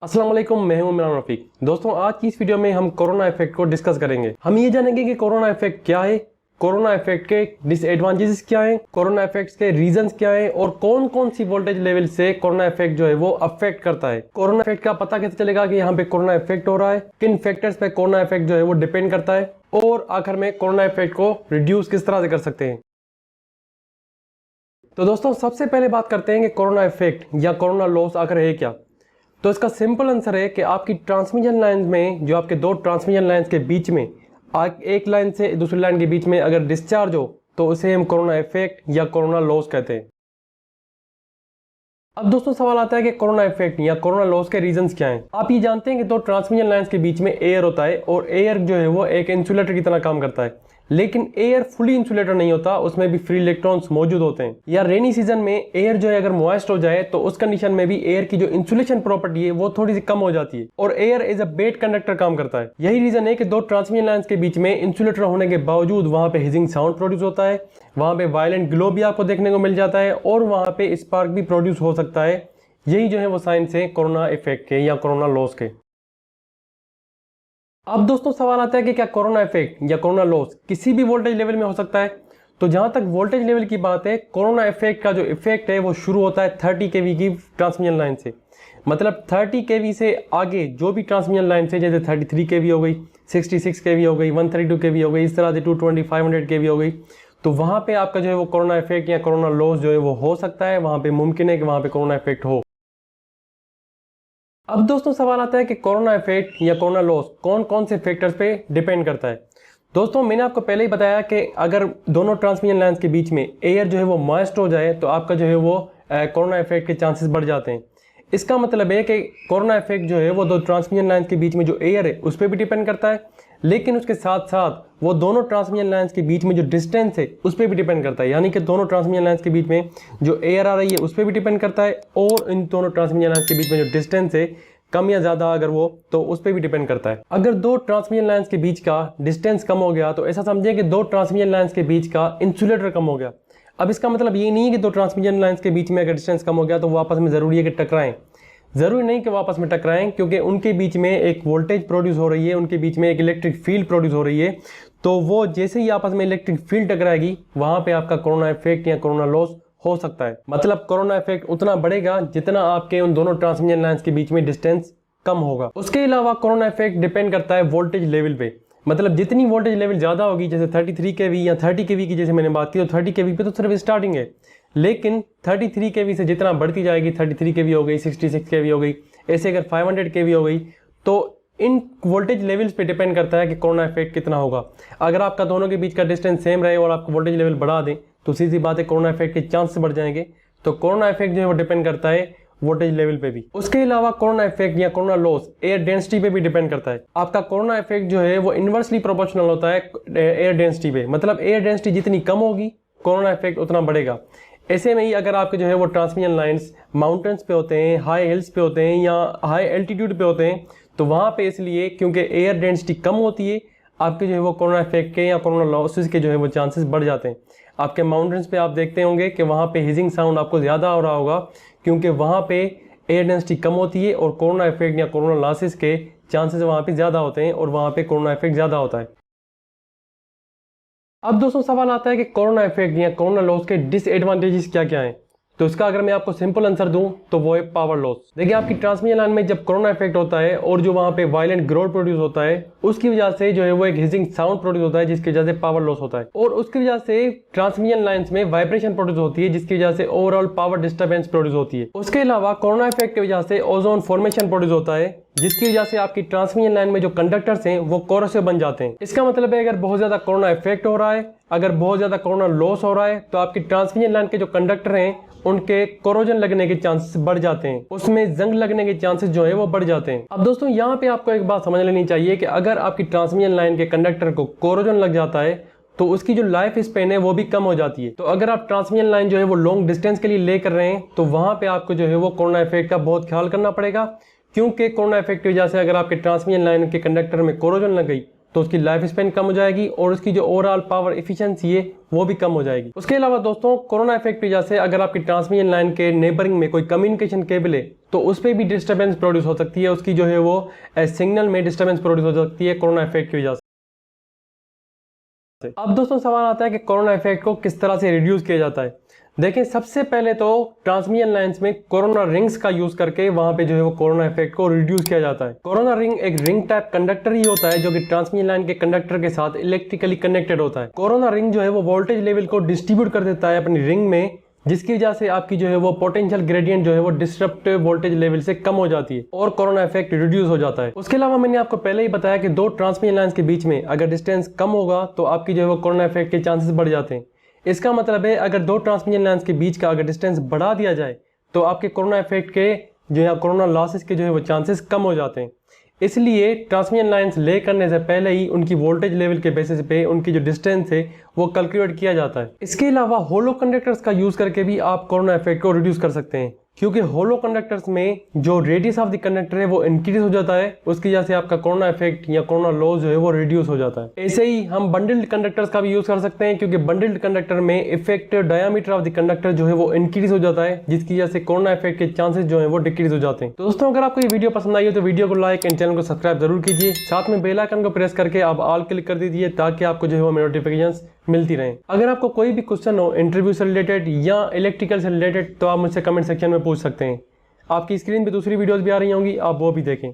अस्सलाम वालेकुम, मैं हूं इमरान रफीक। दोस्तों, आज की इस वीडियो में हम कोरोना इफेक्ट को डिस्कस करेंगे। हम ये जानेंगे कि कोरोना इफेक्ट क्या है, कोरोना इफेक्ट के डिसएडवांटेजेस क्या हैं, कोरोना इफेक्ट्स के रीजंस क्या हैं और कौन कौन सी वोल्टेज लेवल से कोरोना इफेक्ट जो है वो अफेक्ट करता है। कोरोना इफेक्ट का पता कैसे चलेगा कि यहाँ पे कोरोना इफेक्ट हो रहा है, किन फैक्टर्स पे कोरोना इफेक्ट जो है वो डिपेंड करता है, और आखिर में कोरोना इफेक्ट को रिड्यूस किस तरह से कर सकते हैं। तो दोस्तों, सबसे पहले बात करते हैं कि कोरोना इफेक्ट या कोरोना लॉस आखिर है क्या। तो इसका सिंपल आंसर है कि आपकी ट्रांसमिशन लाइन में, जो आपके दो ट्रांसमिशन लाइंस के बीच में, एक लाइन से दूसरी लाइन के बीच में अगर डिस्चार्ज हो तो उसे हम कोरोना इफेक्ट या कोरोना लॉस कहते हैं। अब दोस्तों, सवाल आता है कि कोरोना इफेक्ट या कोरोना लॉस के रीजंस क्या हैं। आप ये जानते हैं कि दो ट्रांसमिशन लाइंस के बीच में एयर होता है और एयर जो है वो एक इंसुलेटर की तरह काम करता है, लेकिन एयर फुली इंसुलेटर नहीं होता, उसमें भी फ्री इलेक्ट्रॉन्स मौजूद होते हैं। या रेनी सीजन में एयर जो है अगर मॉइस्ट हो जाए तो उस कंडीशन में भी एयर की जो इंसुलेशन प्रॉपर्टी है वो थोड़ी सी कम हो जाती है और air as a bad conductor काम करता है। यही रीजन है कि दो ट्रांसमिशन लाइंस के बीच में इंसुलेटर होने के बावजूद वहां पे हिजिंग साउंड प्रोड्यूस होता है, वहां पे वायलेंट ग्लो भी आपको देखने को मिल जाता है और वहां पे स्पार्क भी प्रोड्यूस हो सकता है। यही जो है वो साइंस है कोरोना इफेक्ट के या कोरोना लॉस के। अब दोस्तों, सवाल आता है कि क्या कोरोना इफेक्ट या कोरोना लॉस किसी भी वोल्टेज लेवल में हो सकता है। तो जहां तक वोल्टेज लेवल की बात है, कोरोना इफेक्ट का जो इफेक्ट है वो शुरू होता है 30 kV की ट्रांसमिशन लाइन से। मतलब 30 kV से आगे जो भी ट्रांसमिशन लाइन से, जैसे 33 kV हो गई, 66 kV हो गई, 132 kV हो गई, इस तरह से 220 500 kV हो गई, तो वहां पे आपका जो है वो कोरोना इफेक्ट या कोरोना लॉस जो है वो हो सकता है। वहां पे मुमकिन है कि वहां पे कोरोना इफेक्ट हो। अब दोस्तों, सवाल आता है कि कोरोना इफेक्ट या कोरोना लॉस कौन कौन से फैक्टर्स पे डिपेंड करता है। दोस्तों, मैंने आपको पहले ही बताया कि अगर दोनों ट्रांसमिशन लाइंस के बीच में एयर जो है वो मॉइस्ट हो जाए तो आपका जो है वो कोरोना इफेक्ट के चांसेस बढ़ जाते हैं। इसका मतलब है कि कोरोना इफेक्ट जो है वो दो ट्रांसमिशन लाइंस के बीच में जो एयर है उस पर भी डिपेंड करता है, लेकिन उसके साथ साथ वो दोनों ट्रांसमिशन लाइंस के बीच में जो डिस्टेंस है उस पर भी डिपेंड करता है। यानी कि दोनों ट्रांसमिशन लाइंस के बीच में जो एयर आ रही है उस पर भी डिपेंड करता है, और इन दोनों ट्रांसमिशन लाइंस के बीच में जो डिस्टेंस है कम या ज्यादा अगर वो, तो उस पर भी डिपेंड करता है। अगर दो ट्रांसमिशन लाइंस के बीच का डिस्टेंस कम हो गया तो ऐसा समझिए कि दो ट्रांसमिशन लाइंस के बीच का इंसुलेटर कम हो गया। अब इसका मतलब ये नहीं है कि दो ट्रांसमिशन लाइंस के बीच में अगर डिस्टेंस कम हो गया तो वो आपस में जरूरी है कि टकराएं। जरूरी नहीं कि वो आपस में टकराएं, क्योंकि उनके बीच में एक वोल्टेज प्रोड्यूस हो रही है, उनके बीच में एक इलेक्ट्रिक फील्ड प्रोड्यूस हो रही है। तो वो जैसे ही आपस में इलेक्ट्रिक फील्ड टकराएगी वहां पे आपका कोरोना इफेक्ट या कोरोना लॉस हो सकता है। मतलब कोरोना इफेक्ट उतना बढ़ेगा जितना आपके उन दोनों ट्रांसमिशन लाइंस के बीच में डिस्टेंस कम होगा। उसके अलावा कोरोना इफेक्ट डिपेंड करता है वोल्टेज लेवल पे। मतलब जितनी वोल्टेज लेवल ज्यादा होगी, जैसे 33 kV या 30 kV की जैसे मैंने बात की, तो 30 kV पे तो सिर्फ स्टार्टिंग है, लेकिन 33 kV से जितना बढ़ती जाएगी, 33 kV हो गई, 66 kV हो गई, ऐसे अगर 500 kV हो गई, तो इन वोल्टेज लेवल्स पे डिपेंड करता है कि कोरोना इफेक्ट कितना होगा। अगर आपका दोनों के बीच का डिस्टेंस सेम रहे और आपको वोल्टेज लेवल बढ़ा दें तो सीधी बात है कोरोना इफेक्ट के चांसेस बढ़ जाएंगे। तो कोरोना इफेक्ट जो है वो डिपेंड करता है वोल्टेज लेवल पे भी। उसके अलावा कोरोना इफेक्ट या कोरोना लॉस एयर डेंसिटी पे भी डिपेंड करता है। आपका कोरोना इफेक्ट जो है वो इनवर्सली प्रोपोर्शनल होता है एयर डेंसिटी पे। मतलब एयर डेंसिटी जितनी कम होगी कोरोना इफेक्ट उतना बढ़ेगा। ऐसे में ही अगर आपके जो है वो ट्रांसमिशन लाइंस माउंटेन्स पे होते हैं, हाई हिल्स पे होते हैं या हाई एल्टीट्यूड पे होते हैं, तो वहां पे इसलिए क्योंकि एयर डेंसिटी कम होती है, आपके जो है वो कोरोना इफेक्ट के या कोरोना लॉसेस के जो है वो चांसेस बढ़ जाते हैं। आपके माउंटेन्स पे आप देखते होंगे कि वहां पे हिजिंग साउंड आपको ज्यादा हो रहा होगा, क्योंकि वहां पे एयर डेंसिटी कम होती है और कोरोना इफेक्ट या कोरोना लॉसेस के चांसेस वहां पे ज्यादा होते हैं और वहां पे कोरोना इफेक्ट ज्यादा होता है। अब दोस्तों, सवाल आता है कि कोरोना इफेक्ट या कोरोना लॉस के डिसएडवांटेजेस क्या क्या हैं। तो इसका अगर मैं आपको सिंपल आंसर दूं तो वो है पावर लॉस। देखिए, आपकी ट्रांसमिशन लाइन में जब कोरोना इफेक्ट होता है और जो वहां पे वायलेंट ग्रोथ प्रोड्यूस होता है उसकी वजह से जो है वो एक हिजिंग साउंड प्रोड्यूस होता है, जिसकी वजह से पावर लॉस होता है, और उसकी वजह से ट्रांसमिशन लाइन्स में वाइब्रेशन प्रोड्यूस होती है, जिसकी वजह से ओवरऑल पावर डिस्टर्बेंस प्रोड्यूस होती है। उसके अलावा कोरोना इफेक्ट की वजह से ओजोन फॉर्मेशन प्रोड्यूस होता है, जिसकी वजह से आपकी ट्रांसमिशन लाइन में जो कंडक्टर्स हैं वो कोरोसिव बन जाते हैं। इसका मतलब है अगर बहुत ज्यादा कोरोना इफेक्ट हो रहा है, अगर बहुत ज्यादा कोरोना लॉस हो रहा है, तो आपकी ट्रांसमिशन लाइन के जो कंडक्टर हैं उनके कोरोजन लगने के चांसेस बढ़ जाते हैं, उसमें जंग लगने के चांसेस जो है वो बढ़ जाते हैं। अब दोस्तों, यहाँ पे आपको एक बात समझ लेनी चाहिए कि अगर आपकी ट्रांसमिशन लाइन के कंडक्टर को कोरोजन लग जाता है तो उसकी जो लाइफ स्पेन है वो भी कम हो जाती है। तो अगर आप ट्रांसमिशन लाइन जो है वो लॉन्ग डिस्टेंस के लिए ले कर रहे हैं तो वहां पे आपको जो है वो कोरोना इफेक्ट का बहुत ख्याल करना पड़ेगा, क्योंकि कोरोना इफेक्ट की वजह से अगर आपके ट्रांसमिशन लाइन के कंडक्टर में कोरोजन लग गई तो उसकी लाइफ स्पेन कम हो जाएगी और उसकी जो ओवरऑल पावर एफिशिएंसी है वो भी कम हो जाएगी। उसके अलावा दोस्तों, कोरोना इफेक्ट की वजह से अगर आपकी ट्रांसमिशन लाइन के नेबरिंग में कोई कम्युनिकेशन केबल है तो उस पर भी डिस्टर्बेंस प्रोड्यूस हो सकती है, उसकी जो है वो सिग्नल में डिस्टर्बेंस प्रोड्यूस हो सकती है कोरोना इफेक्ट की वजह से। अब दोस्तों सवाल आता है कि कोरोना इफेक्ट को किस तरह से रिड्यूस किया जाता है। देखिए, सबसे पहले तो ट्रांसमिशन लाइंस में कोरोना रिंग्स का यूज करके वहां पे जो है वो कोरोना इफेक्ट को रिड्यूस किया जाता है। कोरोना रिंग एक रिंग टाइप कंडक्टर ही होता है जो कि ट्रांसमिशन लाइन के कंडक्टर के साथ इलेक्ट्रिकली कनेक्टेड होता है। कोरोना रिंग जो है वो वोल्टेज लेवल को डिस्ट्रीब्यूट कर देता है अपनी रिंग में, जिसकी वजह से आपकी जो है वो पोटेंशियल ग्रेडियंट जो है वो डिस्टर्ब वोल्टेज लेवल से कम हो जाती है और कोरोना इफेक्ट रिड्यूस हो जाता है। उसके अलावा मैंने आपको पहले ही बताया कि दो ट्रांसमिशन लाइंस के बीच में अगर डिस्टेंस कम होगा तो आपकी जो है वो कोरोना इफेक्ट के चांसेस बढ़ जाते हैं। इसका मतलब है अगर दो ट्रांसमिशन लाइंस के बीच का अगर डिस्टेंस बढ़ा दिया जाए तो आपके कोरोना इफेक्ट के जो है कोरोना लॉसेस के जो है वो चांसेस कम हो जाते हैं। इसलिए ट्रांसमिशन लाइंस ले करने से पहले ही उनकी वोल्टेज लेवल के बेसिस पे उनकी जो डिस्टेंस है वो कैलकुलेट किया जाता है। इसके अलावा होलो कंडक्टर्स का यूज करके भी आप कोरोना इफेक्ट को रिड्यूस कर सकते हैं, क्योंकि होलो कंडक्टर्स में जो रेडियस ऑफ द कंडक्टर है वो इंक्रीज हो जाता है, उसकी वजह से आपका कोरोना इफेक्ट या कोरोना लॉस जो है वो रिड्यूस हो जाता है। ऐसे ही हम बंडल्ड कंडक्टर्स का भी यूज कर सकते हैं, क्योंकि बंडल्ड कंडक्टर में effective diameter of the conductor जो है वो इंक्रीज हो जाता है, जिसकी वजह से कोरोना इफेक्ट के चांसेस जो है वो डिक्रीज हो जाते हैं। तो दोस्तों, अगर आपको ये वीडियो पसंद आई हो तो वीडियो को लाइक एंड चैनल को सब्सक्राइब जरूर कीजिए, साथ में बेल आइकन को प्रेस करके आप ऑल क्लिक कर दीजिए ताकि आपको जो है वो नोटिफिकेशंस मिलती रहें। अगर आपको कोई भी क्वेश्चन हो इंटरव्यू से रिलेटेड या इलेक्ट्रिकल से रिलेटेड तो आप मुझसे कमेंट सेक्शन में पूछ सकते हैं। आपकी स्क्रीन पे दूसरी वीडियोस भी आ रही होंगी, आप वो भी देखें।